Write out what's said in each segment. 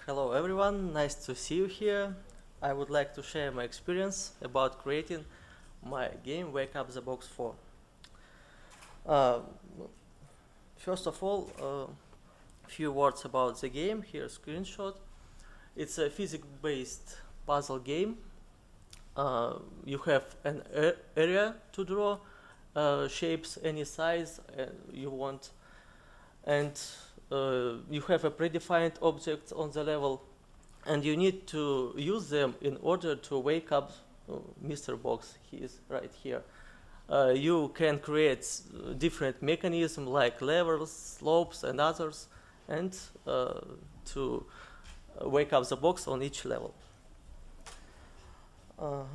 Hello everyone, nice to see you here. I would like to share my experience about creating my game Wake Up the Box 4. Uh, First of all, a few words about the game. Here a screenshot. It's a physics-based puzzle game. You have an area to draw, shapes any size you want, and you have a predefined object on the level, and you need to use them in order to wake up Mr. Box. He is right here. You can create different mechanisms like levers, slopes, and others, and to wake up the box on each level. A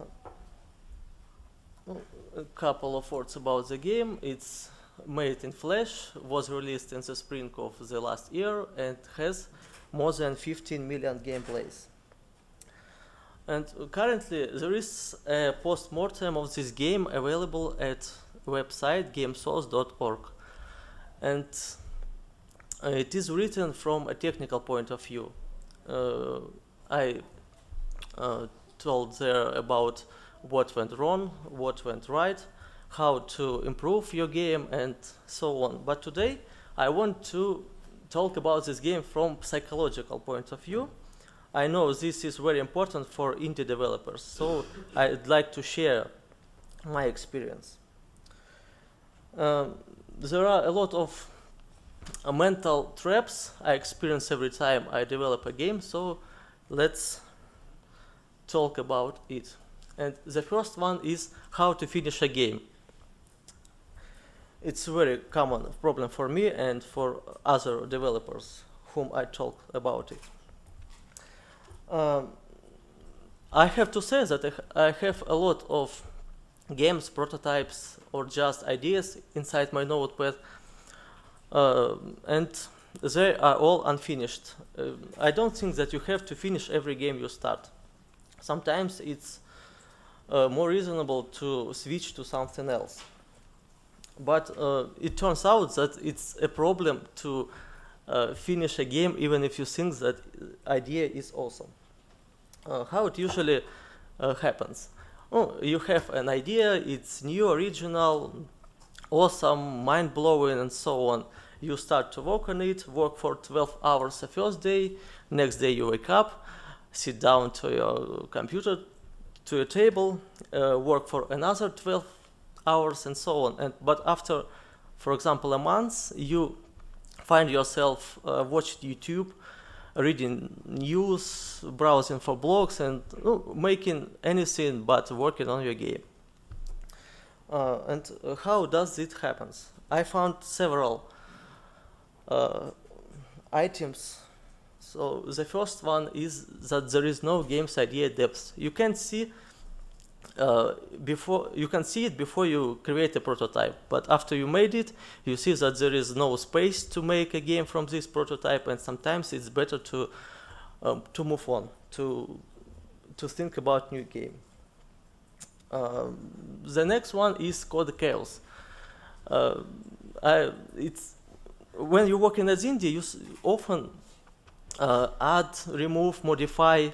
couple of words about the game. It's made in Flash, was released in the spring of the last year, and has more than 15 million gameplays. And currently there is a postmortem of this game available at website gamesource.org, and it is written from a technical point of view. I told there about what went wrong, what went right, how to improve your game, and so on. But today I want to talk about this game from psychological point of view. I know this is very important for indie developers, so I'd like to share my experience. There are a lot of mental traps I experience every time I develop a game, so let's talk about it. And the first one is how to finish a game. It's a very common problem for me and for other developers whom I talk about it. I have to say that I have a lot of games, prototypes, or just ideas inside my notepad, and they are all unfinished. I don't think that you have to finish every game you start. Sometimes it's more reasonable to switch to something else. But it turns out that it's a problem to finish a game even if you think that idea is awesome. How it usually happens. Oh, you have an idea, it's new, original, awesome, mind-blowing, and so on. You start to work on it, work for 12 hours the first day, next day you wake up, sit down to your computer, to your table, work for another 12 hours, and so on. But after, for example, a month, you find yourself watching YouTube, reading news, browsing for blogs, and making anything but working on your game. And how does it happen? I found several items. So the first one is that there is no game's idea depth. You can see it before you create a prototype, but after you made it, you see that there is no space to make a game from this prototype, and sometimes it's better to move on, to think about new game. The next one is code chaos. When you're working as indie, you often add, remove, modify,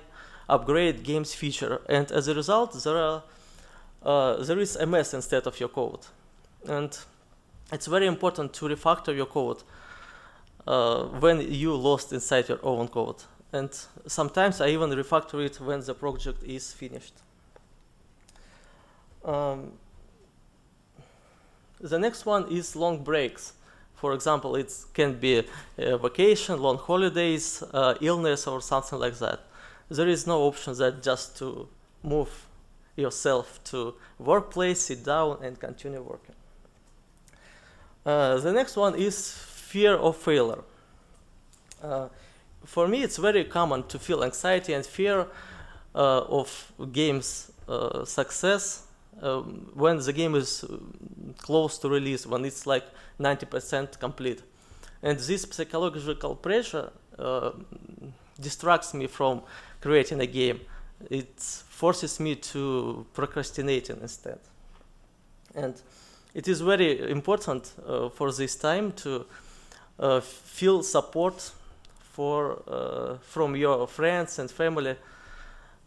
upgrade game's feature, and as a result there is a mess instead of your code. And it's very important to refactor your code when you lost inside your own code. And sometimes I even refactor it when the project is finished. The next one is long breaks. For example, it can be a vacation, long holidays, illness, or something like that. There is no option that just to move yourself to workplace, sit down, and continue working. The next one is fear of failure. For me, it's very common to feel anxiety and fear of game's success when the game is close to release, when it's like 90% complete. And this psychological pressure distracts me from creating a game. It forces me to procrastinate instead. And it is very important for this time to feel support from your friends and family,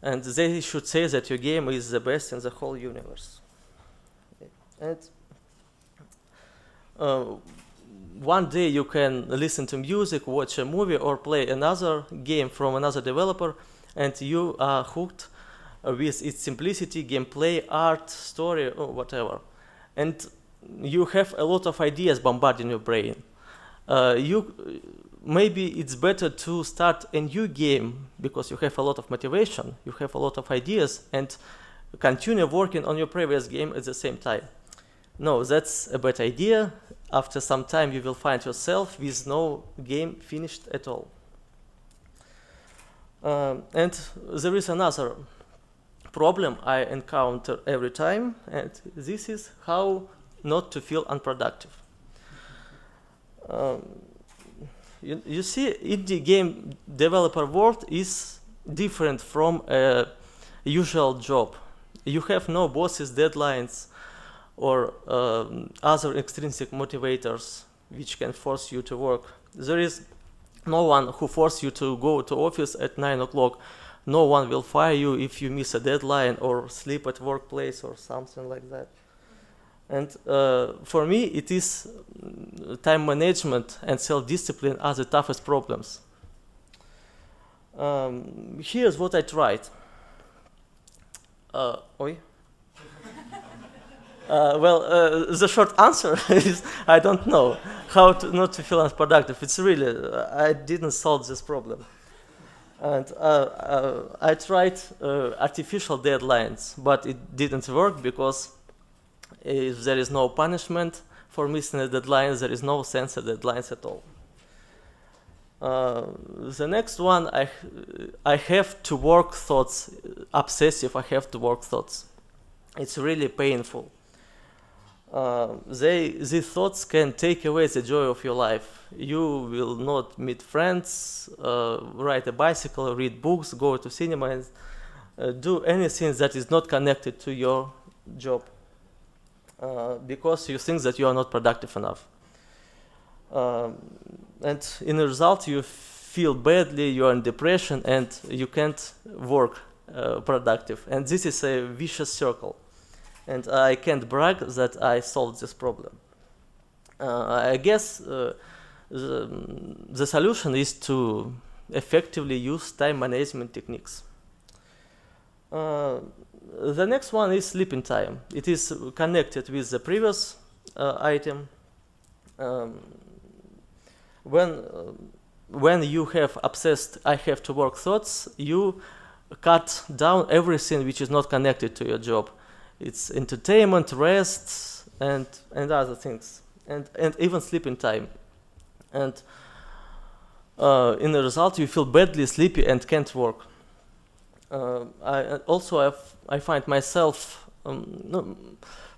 and they should say that your game is the best in the whole universe. And one day you can listen to music, watch a movie, or play another game from another developer, and you are hooked with its simplicity, gameplay, art, story, or whatever. And you have a lot of ideas bombarding your brain. Maybe it's better to start a new game because you have a lot of motivation, you have a lot of ideas, and continue working on your previous game at the same time. No, that's a bad idea. After some time, you will find yourself with no game finished at all. And there is another problem I encounter every time, and this is how not to feel unproductive. You see, indie game developer world is different from a usual job. You have no bosses, deadlines, or other extrinsic motivators which can force you to work. There is no one who forces you to go to office at 9 o'clock. No one will fire you if you miss a deadline or sleep at workplace or something like that. And for me, it is time management and self-discipline are the toughest problems. Here's what I tried. The short answer is I don't know how not to feel unproductive. It's really, I didn't solve this problem. And I tried artificial deadlines, but it didn't work because if there is no punishment for missing a deadline, there is no sense of deadlines at all. The next one, I have to work thoughts, obsessive, I have to work thoughts. It's really painful. These thoughts can take away the joy of your life. You will not meet friends, ride a bicycle, read books, go to cinema, and do anything that is not connected to your job because you think that you are not productive enough. And in the result, you feel badly, you are in depression, and you can't work productive. And this is a vicious circle. And I can't brag that I solved this problem. I guess the solution is to effectively use time management techniques. The next one is sleeping time. It is connected with the previous item. When you have obsessed I have to work thoughts, you cut down everything which is not connected to your job. It's entertainment, rest, and other things, and even sleeping time. And in the result, you feel badly sleepy and can't work. I find myself,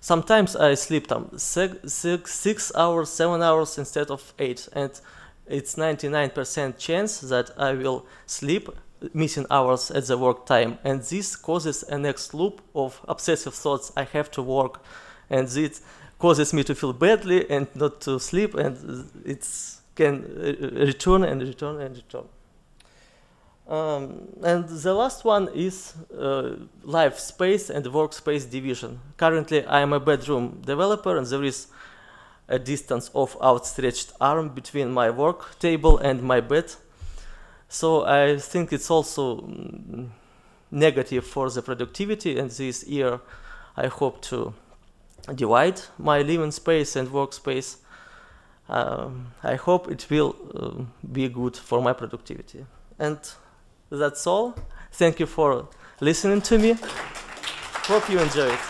sometimes I sleep 6 hours, 7 hours instead of 8, and it's 99% chance that I will sleep missing hours at the work time, and this causes a next loop of obsessive thoughts. I have to work, and this causes me to feel badly and not to sleep, and it can return and return and return. And the last one is life space and workspace division. Currently, I am a bedroom developer, and there is a distance of outstretched arm between my work table and my bed. So I think it's also negative for the productivity, and this year I hope to divide my living space and workspace. I hope it will be good for my productivity. And that's all. Thank you for listening to me. Hope you enjoy it.